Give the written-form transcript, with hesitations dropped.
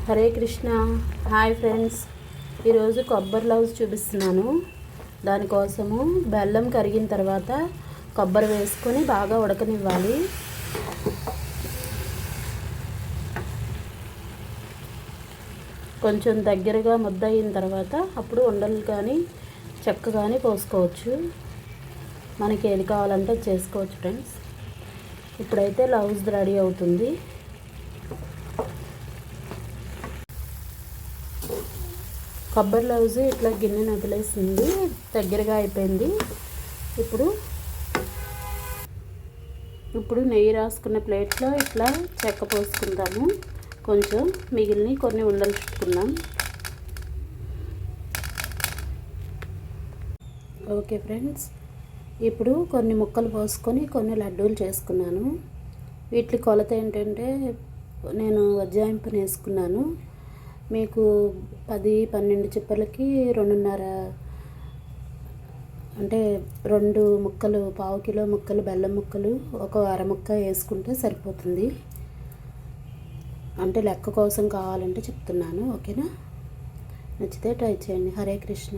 Hare Krishna. Hi friends, ఈరోజు కొబ్బరి లౌజ్ చూపిస్తున్నాను. దానికోసము బెల్లం కరిగిన తర్వాత కొబ్బరి వేసుకొని బాగా ఉడకనివ్వాలి. కొంచెం దగ్గరగా ముద్ద అయిన తర్వాత అప్పుడు ఉండలు కానీ చెక్క కానీ పోసుకోవచ్చు. మనకి ఏది కావాలంటే చేసుకోవచ్చు ఫ్రెండ్స్. ఇప్పుడైతే లౌజ్ రెడీ అవుతుంది. కొబ్బరి లౌజ్ ఇట్లా గిన్నెను వదిలేసింది, దగ్గరగా అయిపోయింది. ఇప్పుడు నెయ్యి రాసుకున్న ప్లేట్లో ఇట్లా చెక్క పోసుకుందాము. కొంచెం మిగిలిన కొన్ని ఉండలు చుట్టుకుందాం. ఓకే ఫ్రెండ్స్, ఇప్పుడు కొన్ని ముక్కలు పోసుకొని కొన్ని లడ్డూలు చేసుకున్నాను. వీటి కొలత ఏంటంటే నేను వజ్రాయింపుని వేసుకున్నాను. మీకు 10-12 చిప్పలకి 2.5 అంటే 2 ముక్కలు, పావు కిలో ముక్కలు బెల్లం ముక్కలు, ఒక అరముక్క వేసుకుంటే సరిపోతుంది. అంటే లెక్క కోసం కావాలంటే చెప్తున్నాను. ఓకేనా? నచ్చితే ట్రై చేయండి. హరే కృష్ణ.